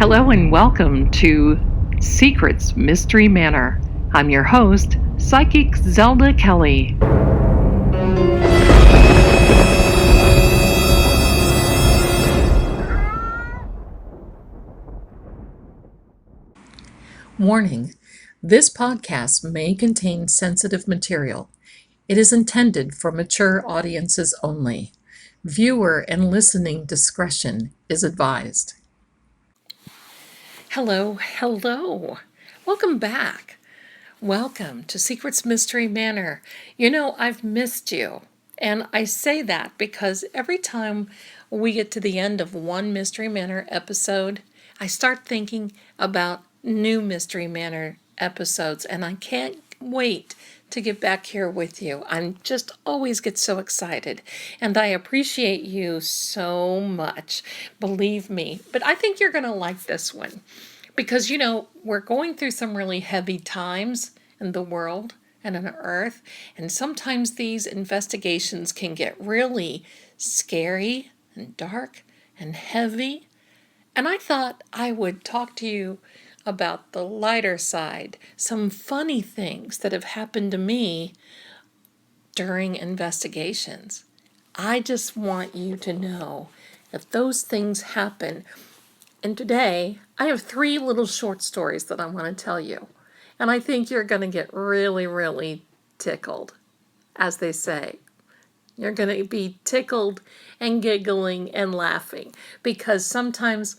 Hello and welcome to Secrets Mystery Manor. I'm your host, Psychic Zelda Kelly. Warning: this podcast may contain sensitive material. It is intended for mature audiences only. Viewer and listening discretion is advised. Hello. Welcome back. Welcome to Secrets Mystery Manor. You know, I've missed you. And I say that because every time we get to the end of one Mystery Manor episode, I start thinking about new Mystery Manor episodes, and I can't wait to get back here with you. I'm just always get so excited, and I appreciate you so much. Believe me. But I think you're going to like this one. Because, you know, we're going through some really heavy times in the world and on Earth, and sometimes these investigations can get really scary and dark and heavy. And I thought I would talk to you about the lighter side, some funny things that have happened to me during investigations. I just want you to know if those things happen. And today, I have 3 little short stories that I want to tell you. And I think you're going to get really, really tickled, as they say. You're going to be tickled and giggling and laughing, because sometimes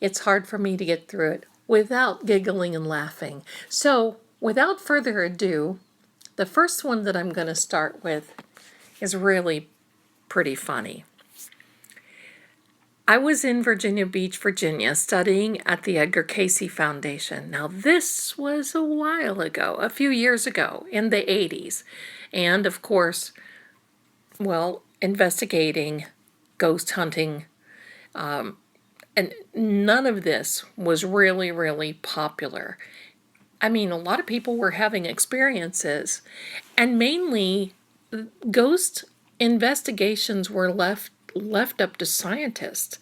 it's hard for me to get through it without giggling and laughing. So, without further ado, the first one that I'm going to start with is really pretty funny. I was in Virginia Beach, Virginia, studying at the Edgar Cayce Foundation. Now, this was a while ago, a few years ago, in the 80s. And, of course, investigating, ghost hunting, and none of this was really, really popular. I mean, a lot of people were having experiences, and mainly ghost investigations were left up to scientists.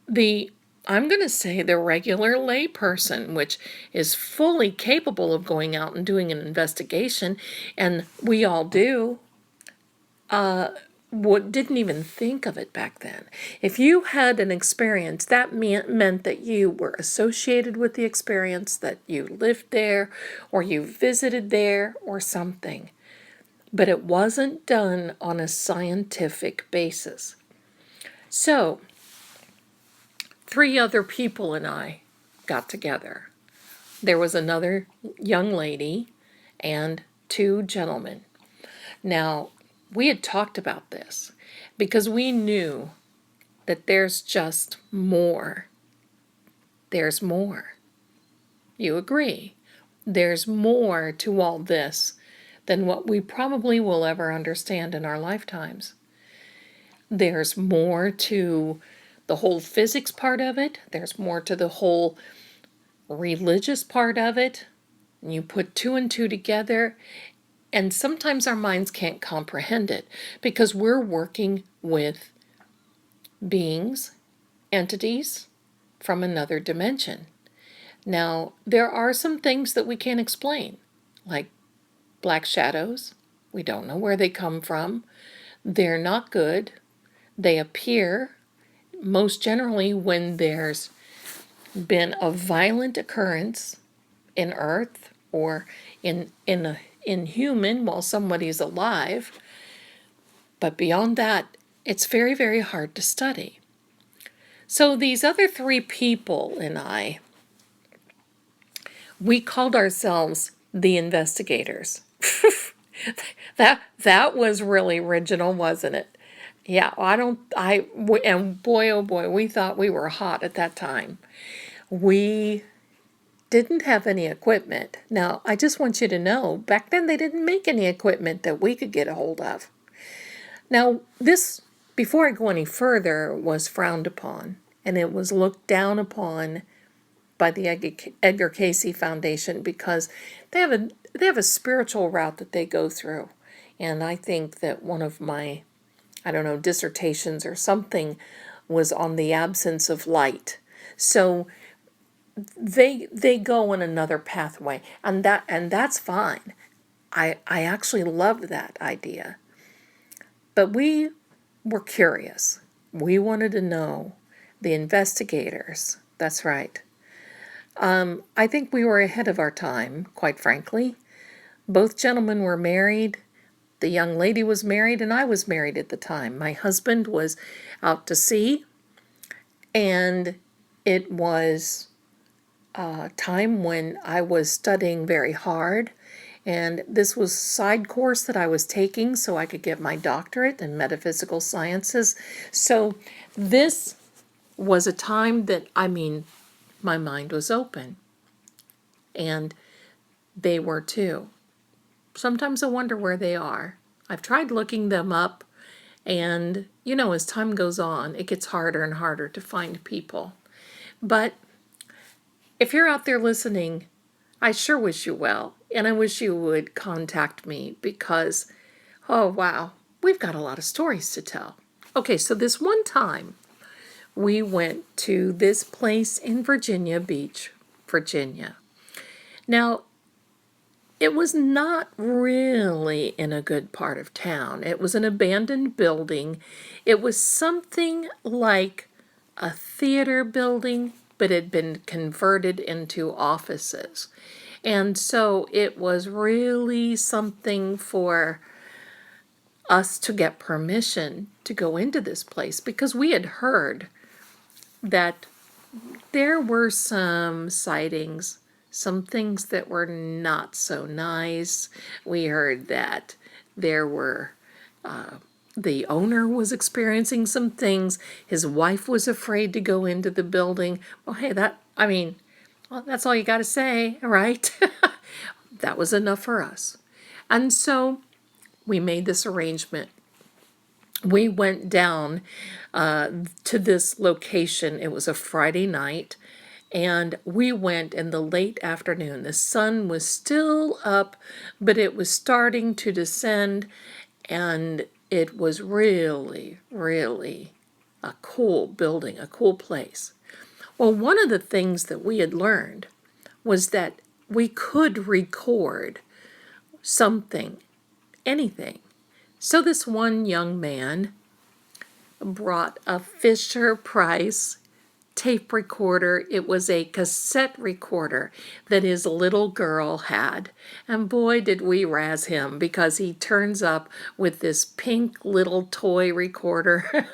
I'm going to say the regular layperson, which is fully capable of going out and doing an investigation, and we all do, didn't even think of it back then. If you had an experience, that meant that you were associated with the experience, that you lived there, or you visited there, or something. But it wasn't done on a scientific basis. So, 3 other people and I got together. There was another young lady and 2 gentlemen. Now, we had talked about this because we knew that there's just more. There's more. You agree? There's more to all this than what we probably will ever understand in our lifetimes. There's more to the whole physics part of it. There's more to the whole religious part of it. And you put 2 and 2 together, and sometimes our minds can't comprehend it because we're working with beings, entities from another dimension. Now, there are some things that we can't explain, like black shadows. We don't know where they come from. They're not good. They appear most generally when there's been a violent occurrence in Earth or in human while somebody's alive. But beyond that, it's very, very hard to study. So these other 3 people and I, we called ourselves the investigators. That was really original, wasn't it? Yeah, and boy, oh boy, we thought we were hot at that time. We didn't have any equipment. Now, I just want you to know, back then they didn't make any equipment that we could get a hold of. Now, this, before I go any further, was frowned upon, and it was looked down upon by the Edgar Cayce Foundation because they have a spiritual route that they go through. And I think that one of my, dissertations or something was on the absence of light. So they go in another pathway, and that's fine. I actually loved that idea. But we were curious. We wanted to know. The investigators. That's right. I think we were ahead of our time, quite frankly. Both gentlemen were married. The young lady was married, and I was married at the time. My husband was out to sea, and it was a time when I was studying very hard. And this was a side course that I was taking so I could get my doctorate in metaphysical sciences. So this was a time that, my mind was open. And they were too. Sometimes I wonder where they are. I've tried looking them up, and, as time goes on, it gets harder and harder to find people. But if you're out there listening, I sure wish you well, and I wish you would contact me because, oh wow, we've got a lot of stories to tell. Okay, so this one time we went to this place in Virginia Beach, Virginia. Now, it was not really in a good part of town. It was an abandoned building. It was something like a theater building, but had been converted into offices. And so it was really something for us to get permission to go into this place because we had heard that there were some sightings, some things that were not so nice. We heard that there were, the owner was experiencing some things. His wife was afraid to go into the building. Well, hey, well, that's all you got to say, right? That was enough for us. And so we made this arrangement. We went down to this location. It was a Friday night, and we went in the late afternoon. The sun was still up, but it was starting to descend, and it was really, really a cool building, a cool place. Well, one of the things that we had learned was that we could record something, anything. So this one young man brought a Fisher-Price tape recorder. It was a cassette recorder that his little girl had. And boy, did we razz him because he turns up with this pink little toy recorder.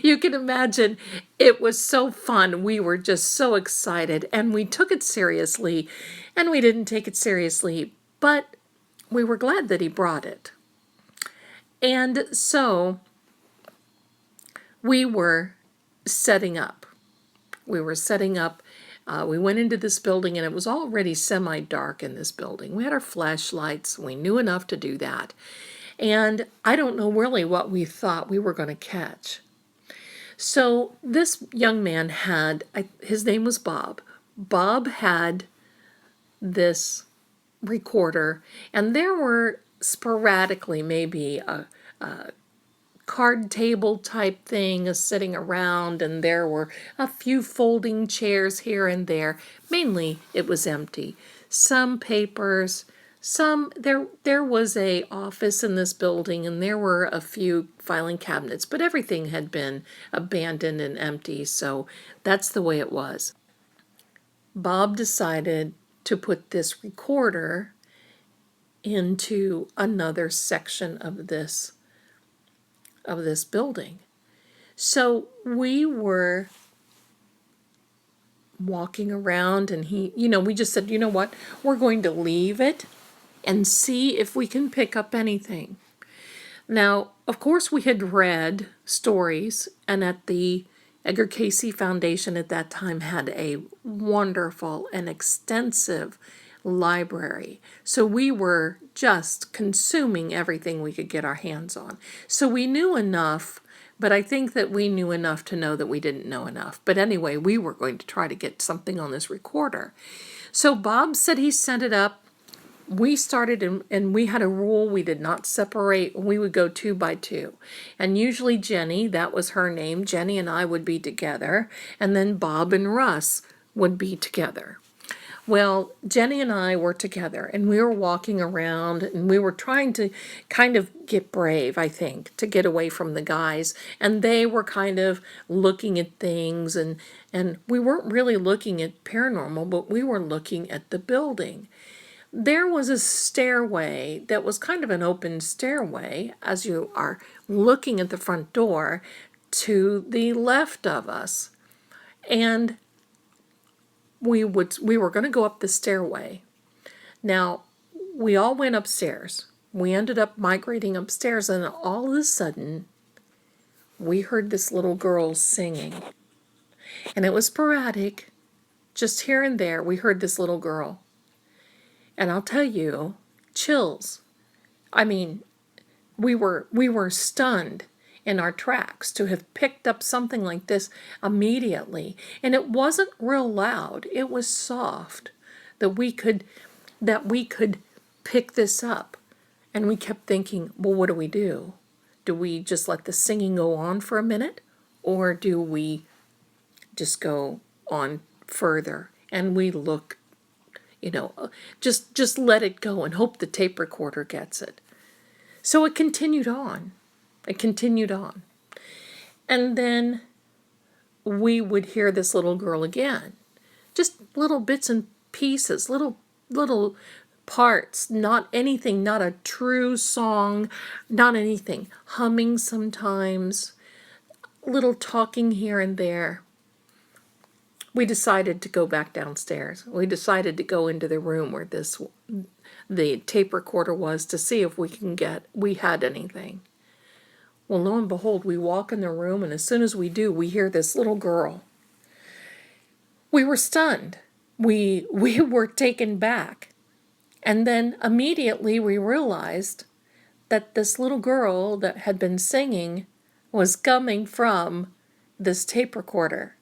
You can imagine it was so fun. We were just so excited, and we took it seriously, and we didn't take it seriously, but we were glad that he brought it. And so we were setting up. We went into this building, and it was already semi-dark in this building. We had our flashlights. We knew enough to do that. And I don't know really what we thought we were going to catch. So this young man had, his name was Bob. Bob had this recorder, and there were sporadically maybe a card table type thing sitting around, and there were a few folding chairs here and there. Mainly it was empty. Some papers, there was a office in this building, and there were a few filing cabinets, but everything had been abandoned and empty, so that's the way it was. Bob decided to put this recorder into another section of this building. So we were walking around, and we just said, you know what, we're going to leave it and see if we can pick up anything. Now, of course, we had read stories, and at the Edgar Cayce Foundation at that time had a wonderful and extensive library. So we were just consuming everything we could get our hands on. So we knew enough, but I think that we knew enough to know that we didn't know enough. But anyway, we were going to try to get something on this recorder. So Bob said he sent it up. We started, and we had a rule: we did not separate. We would go 2 by 2. And usually Jenny, that was her name, Jenny and I would be together. And then Bob and Russ would be together. Well, Jenny and I were together, and we were walking around, and we were trying to kind of get brave, I think, to get away from the guys. And they were kind of looking at things, and we weren't really looking at paranormal, but we were looking at the building. There was a stairway that was kind of an open stairway as you are looking at the front door to the left of us. And we were going to go up the stairway. Now, we all went upstairs. We ended up migrating upstairs, and all of a sudden, we heard this little girl singing. And it was sporadic. Just here and there, we heard this little girl. And I'll tell you, chills. I mean, we were stunned in our tracks to have picked up something like this immediately. And it wasn't real loud. It was soft that we could pick this up. And we kept thinking, well, what do we do? Do we just let the singing go on for a minute? Or do we just go on further? And we look, just let it go and hope the tape recorder gets it. So it continued on. It continued on. And then we would hear this little girl again. Just little bits and pieces, little parts, not anything, not a true song, not anything. Humming sometimes, little talking here and there. We decided to go back downstairs. We decided to go into the room where the tape recorder was to see if we had anything. Well, lo and behold, we walk in the room, and as soon as we do, we hear this little girl. We were stunned. We were taken back. And then immediately we realized that this little girl that had been singing was coming from this tape recorder.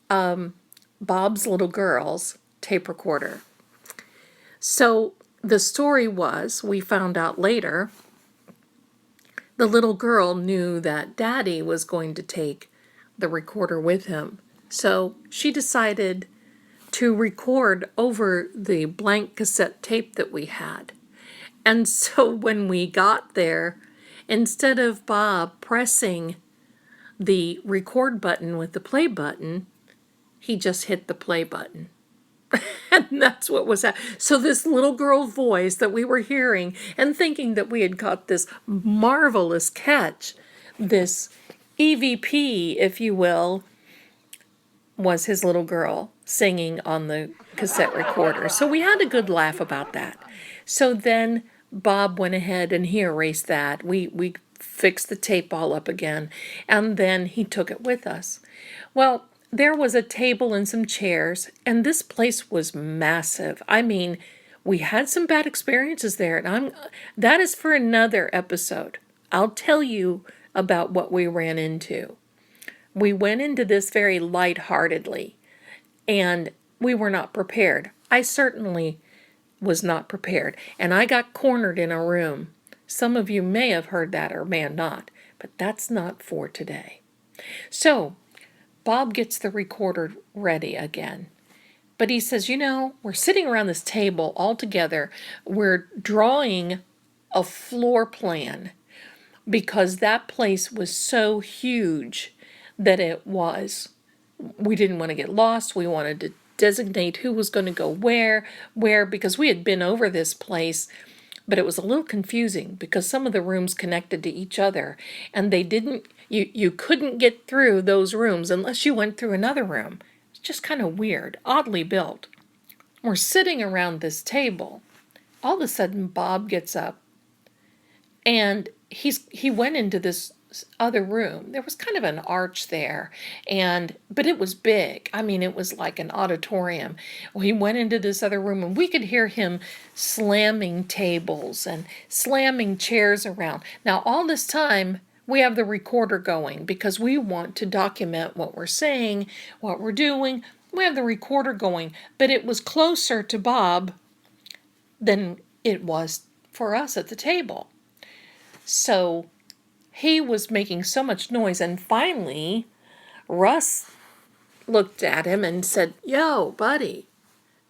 Bob's little girl's tape recorder. So the story was, we found out later, the little girl knew that Daddy was going to take the recorder with him. So she decided to record over the blank cassette tape that we had. And so when we got there, instead of Bob pressing the record button with the play button, he just hit the play button. And that's what was that. So this little girl voice that we were hearing and thinking that we had got this marvelous catch, this EVP, if you will, was his little girl singing on the cassette recorder. So we had a good laugh about that. So then Bob went ahead and he erased that. We fixed the tape all up again, and then he took it with us. Well, there was a table and some chairs, and this place was massive. I mean, we had some bad experiences there, and that is for another episode. I'll tell you about what we ran into. We went into this very lightheartedly, and we were not prepared. I certainly was not prepared, and I got cornered in a room. Some of you may have heard that or may have not, but that's not for today. So Bob gets the recorder ready again. But he says, we're sitting around this table all together. We're drawing a floor plan because that place was so huge that we didn't want to get lost. We wanted to designate who was going to go where, because we had been over this place, but it was a little confusing because some of the rooms connected to each other, and you couldn't get through those rooms unless you went through another room. It's just kind of weird, oddly built. We're sitting around this table. All of a sudden, Bob gets up, and he went into this other room. There was kind of an arch there, but it was big. I mean, it was like an auditorium. Well, he went into this other room, and we could hear him slamming tables and slamming chairs around. Now, all this time, we have the recorder going because we want to document what we're saying, what we're doing. We have the recorder going, but it was closer to Bob than it was for us at the table. So he was making so much noise, and finally Russ looked at him and said, "Yo, buddy,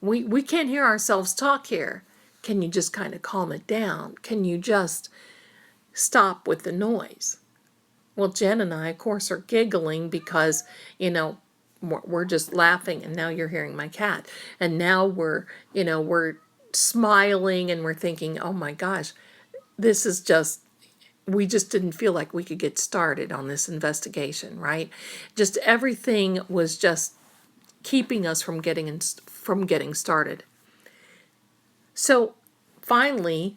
we can't hear ourselves talk here. Can you just kind of calm it down? Can you just stop with the noise?" Well, Jen and I, of course, are giggling because, we're just laughing, and now you're hearing my cat. And now we're smiling and we're thinking, oh my gosh, this is just, we just didn't feel like we could get started on this investigation, right? Just everything was just keeping us from getting started. So finally,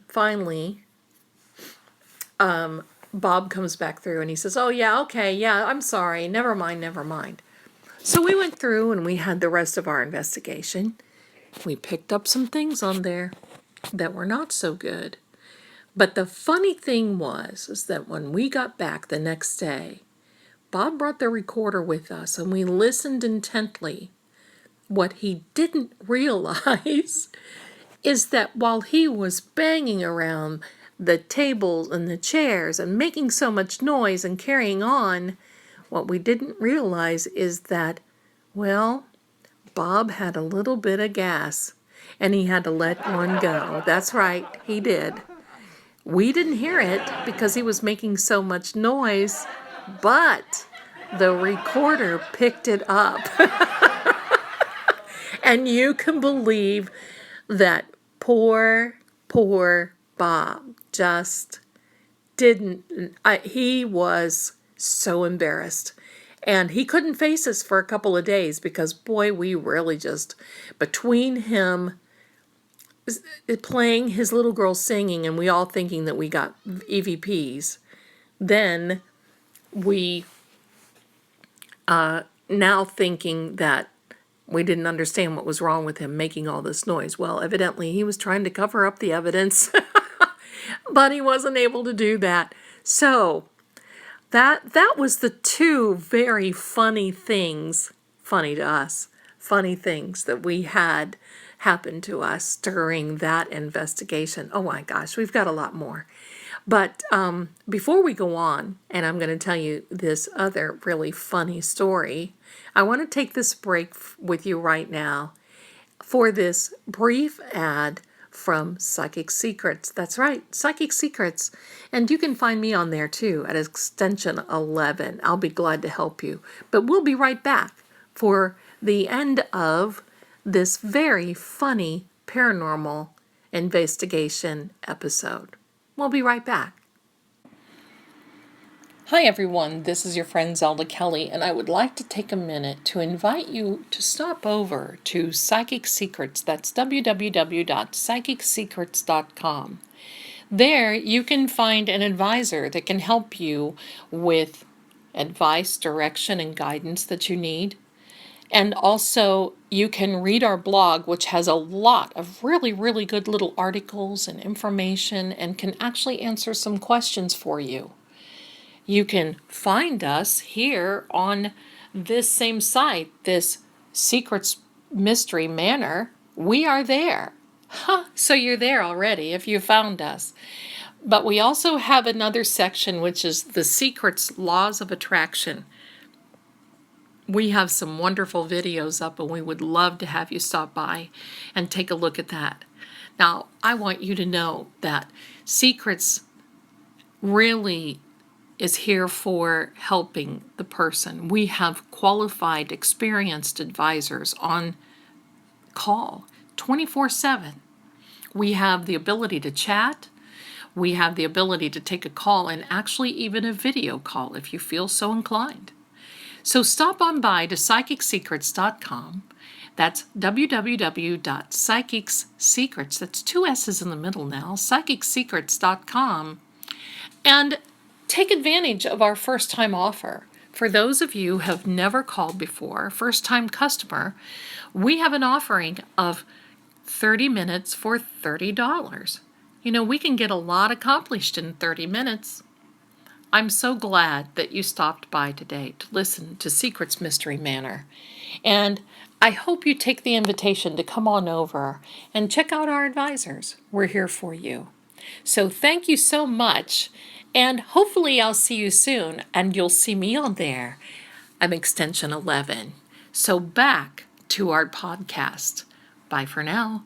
Bob comes back through and he says, "Oh yeah, okay, yeah, I'm sorry, never mind." So we went through and we had the rest of our investigation. We picked up some things on there that were not so good. But the funny thing is that when we got back the next day, Bob brought the recorder with us and we listened intently. What he didn't realize is that while he was banging around the tables and the chairs and making so much noise and carrying on, what we didn't realize is that, well, Bob had a little bit of gas and he had to let one go. That's right, he did. We didn't hear it because he was making so much noise, but the recorder picked it up. And you can believe that poor Bob just didn't, he was so embarrassed. And he couldn't face us for a couple of days because, boy, we really just, between him playing, his little girl singing, and we all thinking that we got EVPs, then we now thinking that we didn't understand what was wrong with him making all this noise. Well, evidently he was trying to cover up the evidence, but he wasn't able to do that. So that was the two very funny things, funny to us, funny things that we had happen to us during that investigation. Oh my gosh, we've got a lot more. But before we go on, and I'm going to tell you this other really funny story, I want to take this break with you right now for this brief ad from Psychic Secrets. That's right, Psychic Secrets. And you can find me on there too at extension 11. I'll be glad to help you. But we'll be right back for the end of this very funny paranormal investigation episode. We'll be right back. Hi everyone, this is your friend Zelda Kelly, and I would like to take a minute to invite you to stop over to Psychic Secrets. That's www.psychicsecrets.com. There you can find an advisor that can help you with advice, direction, and guidance that you need. And also, you can read our blog, which has a lot of really, really good little articles and information and can actually answer some questions for you. You can find us here on this same site, this Secrets Mystery Manor. We are there. So you're there already if you found us. But we also have another section, which is the Secrets Laws of Attraction. We have some wonderful videos up, and we would love to have you stop by and take a look at that. Now, I want you to know that Secrets really is here for helping the person. We have qualified, experienced advisors on call 24/7. We have the ability to chat. We have the ability to take a call and actually even a video call if you feel so inclined. So stop on by to psychicsecrets.com. That's www.psychicsecrets, that's two S's in the middle now, psychicsecrets.com, and take advantage of our first-time offer. For those of you who have never called before, first-time customer, we have an offering of 30 minutes for $30. We can get a lot accomplished in 30 minutes. I'm so glad that you stopped by today to listen to Secrets Mystery Manor. And I hope you take the invitation to come on over and check out our advisors. We're here for you. So thank you so much. And hopefully I'll see you soon and you'll see me on there. I'm extension 11. So back to our podcast. Bye for now.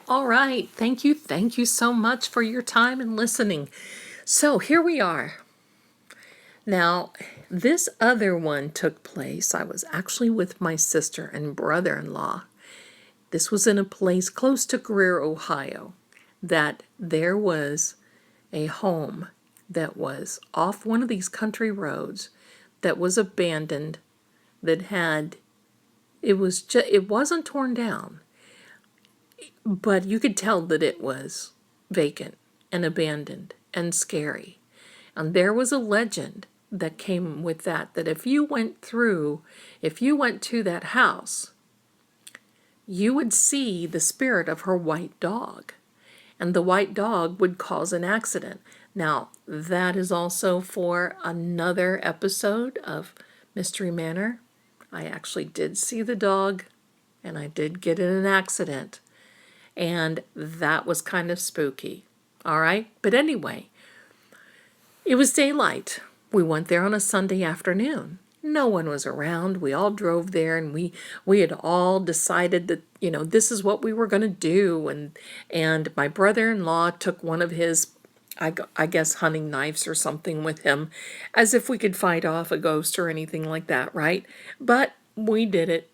All right. Thank you. Thank you so much for your time and listening. So here we are. Now, this other one took place. I was actually with my sister and brother-in-law. This was in a place close to Greer, Ohio, that there was a home that was off one of these country roads that was abandoned, that had, it wasn't torn down, but you could tell that it was vacant and abandoned and scary. And there was a legend that came with that, that if you went to that house, you would see the spirit of her white dog, and the white dog would cause an accident. Now, that is also for another episode of Mystery Manor. I actually did see the dog, and I did get in an accident, and that was kind of spooky. All right? But anyway, it was daylight. We went there on a Sunday afternoon. No one was around. We all drove there, and we had all decided that, this is what we were going to do. And my brother-in-law took one of his, I guess, hunting knives or something with him, as if we could fight off a ghost or anything like that, right? But we did it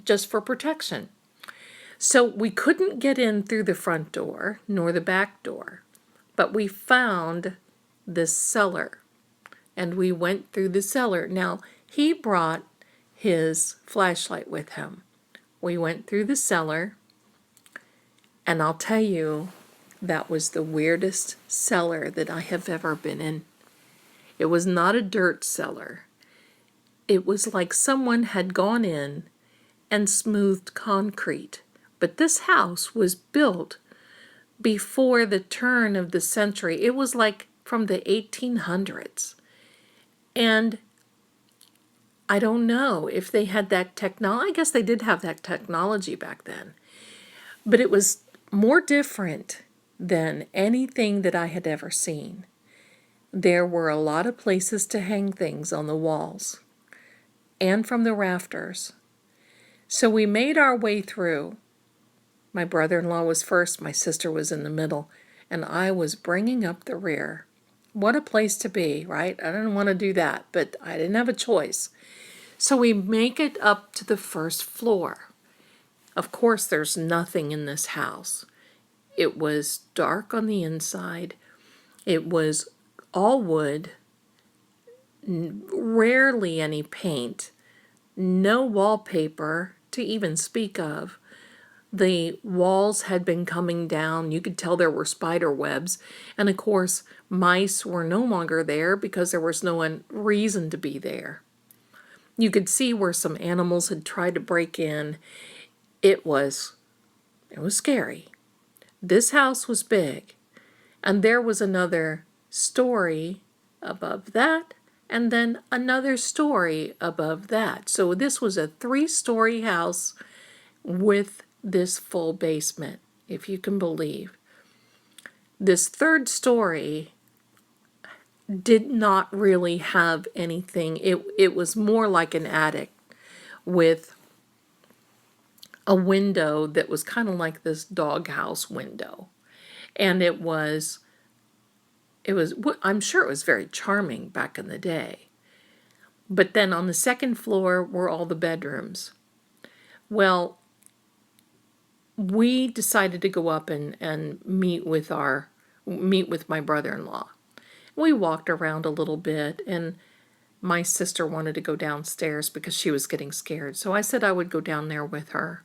just for protection. So we couldn't get in through the front door nor the back door, but we found this cellar, and we went through the cellar. Now, he brought his flashlight with him. We went through the cellar, and I'll tell you, that was the weirdest cellar that I have ever been in. It was not a dirt cellar. It was like someone had gone in and smoothed concrete. But this house was built before the turn of the century. It was like from the 1800s. And I don't know if they had that technology. I guess they did have that technology back then. But it was more different than anything that I had ever seen. There were a lot of places to hang things on the walls and from the rafters. So we made our way through. My brother-in-law was first, my sister was in the middle, and I was bringing up the rear. What a place to be, right? I didn't want to do that, but I didn't have a choice. So we make it up to the first floor. Of course, there's nothing in this house. It was dark on the inside. It was all wood, rarely any paint, no wallpaper to even speak of. The walls had been coming down. You could tell there were spider webs. And of course, mice were no longer there because there was no reason to be there. You could see where some animals had tried to break in. It was scary. This house was big. And there was another story above that, and then another story above that. So this was a 3-story house with this full basement, if you can believe. This third story did not really have anything. It was more like an attic with a window that was kind of like this doghouse window. And I'm sure it was very charming back in the day. But then on the second floor were all the bedrooms. Well, we decided to go up and meet with my brother-in-law. We walked around a little bit, and my sister wanted to go downstairs because she was getting scared. So I said I would go down there with her.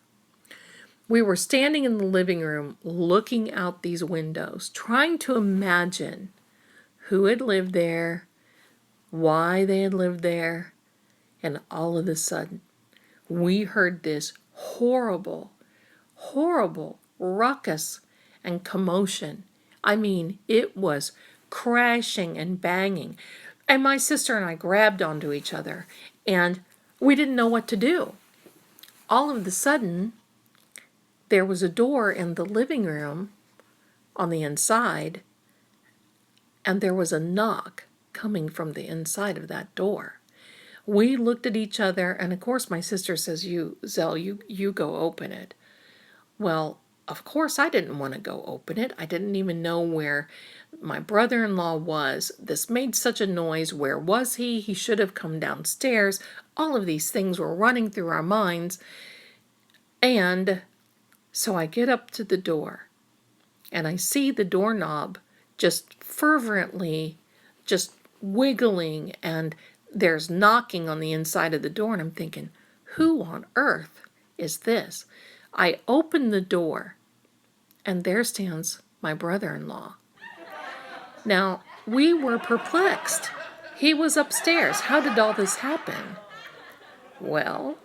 We were standing in the living room looking out these windows, trying to imagine who had lived there, why they had lived there, and all of a sudden, we heard this horrible ruckus and commotion. I mean, it was crashing and banging. And my sister and I grabbed onto each other, and we didn't know what to do. All of a sudden, there was a door in the living room on the inside, and there was a knock. coming from the inside of that door. We looked at each other, and of course my sister says, Zell, you go open it. Well, of course I didn't want to go open it. I didn't even know where my brother-in-law was. This made such a noise. Where was he? He should have come downstairs. All of these things were running through our minds. And so I get up to the door, and I see the doorknob just fervently just wiggling, and there's knocking on the inside of the door, and I'm thinking, who on earth is this? I open the door, and there stands my brother-in-law. Now, we were perplexed. He was upstairs. How did all this happen? Well,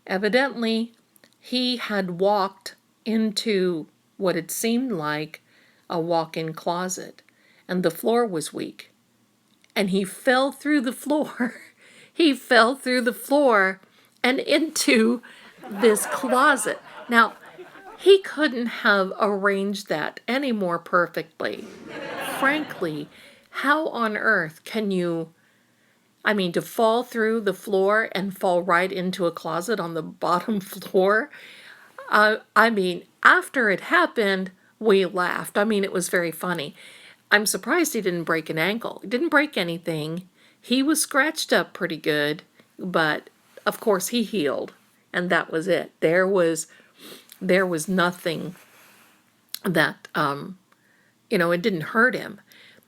evidently, he had walked into what it seemed like a walk-in closet, and the floor was weak. And he fell through the floor. He fell through the floor and into this closet. Now, he couldn't have arranged that any more perfectly. Frankly, how on earth can you, to fall through the floor and fall right into a closet on the bottom floor? After it happened, we laughed. It was very funny. I'm surprised he didn't break an ankle. He didn't break anything. He was scratched up pretty good, but of course he healed, and that was it. There was nothing that, it didn't hurt him.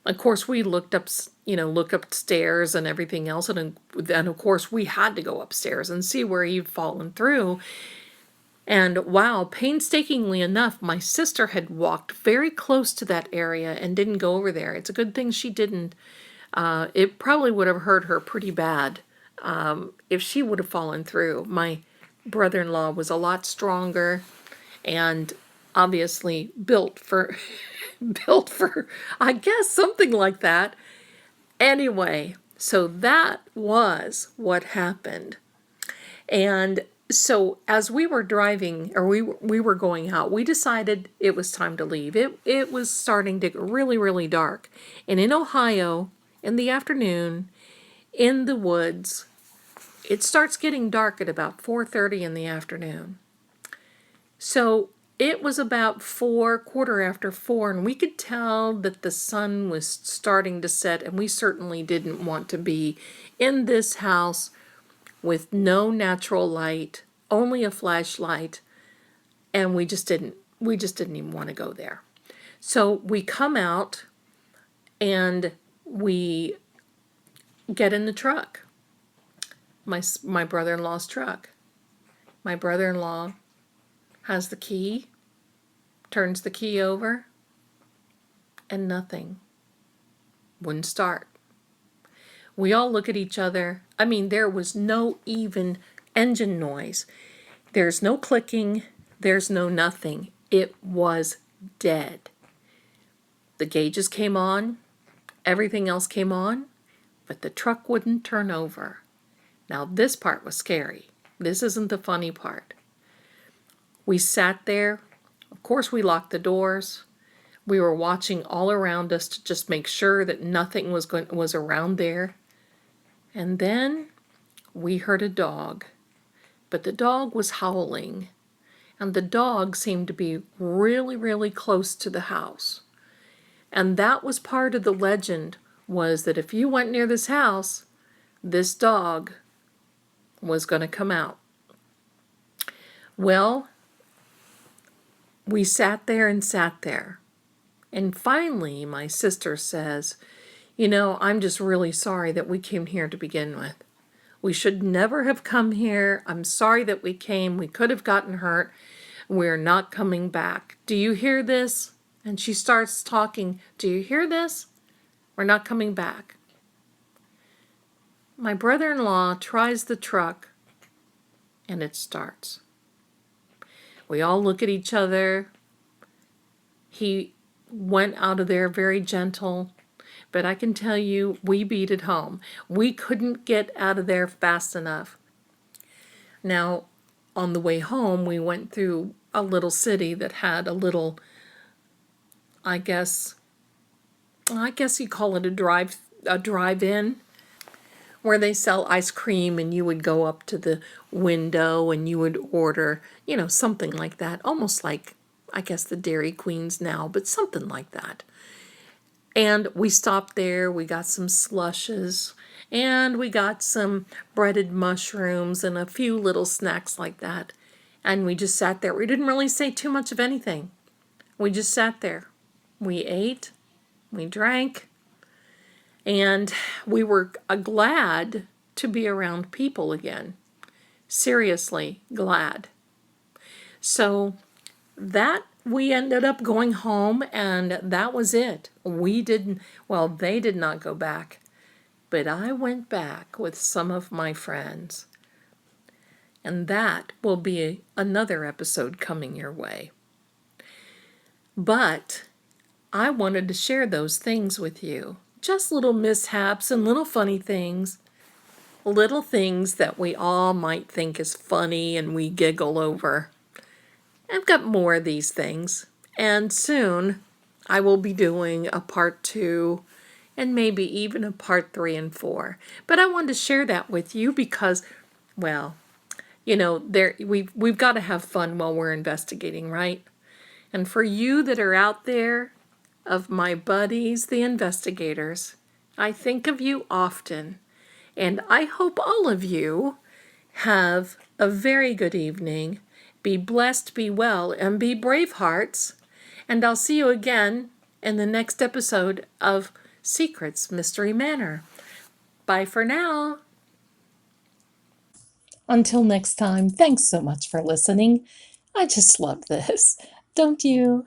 Of course, we looked upstairs and everything else, and then of course we had to go upstairs and see where he'd fallen through. And wow, painstakingly enough, my sister had walked very close to that area and didn't go over there. It's a good thing she didn't. It probably would have hurt her pretty bad if she would have fallen through. My brother-in-law was a lot stronger and obviously built for, I guess, something like that. Anyway, so that was what happened. And so as we were driving, or we were going out, we decided it was time to leave. It was starting to get really, really dark. And in Ohio, in the afternoon, in the woods, it starts getting dark at about 4:30 in the afternoon. So it was about 4:15, and we could tell that the sun was starting to set, and we certainly didn't want to be in this house with no natural light, only a flashlight, and we just didn't even want to go there. So we come out and we get in the truck, my brother-in-law's truck. My brother-in-law has the key, turns the key over, and nothing. Wouldn't start. We all look at each other. There was no even engine noise. There's no clicking. There's no nothing. It was dead. The gauges came on. Everything else came on. But the truck wouldn't turn over. Now this part was scary. This isn't the funny part. We sat there. Of course we locked the doors. We were watching all around us to just make sure that nothing was around there. And then we heard a dog, but the dog was howling, and the dog seemed to be really, really close to the house. And that was part of the legend, was that if you went near this house, this dog was going to come out. Well, we sat there and sat there. And finally, my sister says, I'm just really sorry that we came here to begin with. We should never have come here. I'm sorry that we came. We could have gotten hurt. We're not coming back. Do you hear this? And she starts talking. Do you hear this? We're not coming back. My brother-in-law tries the truck, and it starts. We all look at each other. He went out of there very gentle. But I can tell you, we beat it home. We couldn't get out of there fast enough. Now, on the way home, we went through a little city that had a little, I guess you call it a a drive-in where they sell ice cream, and you would go up to the window and you would order, something like that. Almost like, I guess, the Dairy Queens now, but something like that. And we stopped there, we got some slushes, and we got some breaded mushrooms and a few little snacks like that. And we just sat there. We didn't really say too much of anything. We just sat there. We ate, we drank, and we were glad to be around people again. Seriously glad. So that we ended up going home, and that was it. They did not go back, but I went back with some of my friends. And that will be another episode coming your way. But I wanted to share those things with you. Just little mishaps and little funny things. Little things that we all might think is funny and we giggle over. I've got more of these things. And soon I will be doing a part 2 and maybe even a part 3 and 4. But I wanted to share that with you because, well, we've got to have fun while we're investigating, right? And for you that are out there, of my buddies, the investigators, I think of you often. And I hope all of you have a very good evening. Be blessed, be well, and be brave hearts. And I'll see you again in the next episode of Secrets Mystery Manor. Bye for now. Until next time, thanks so much for listening. I just love this, don't you?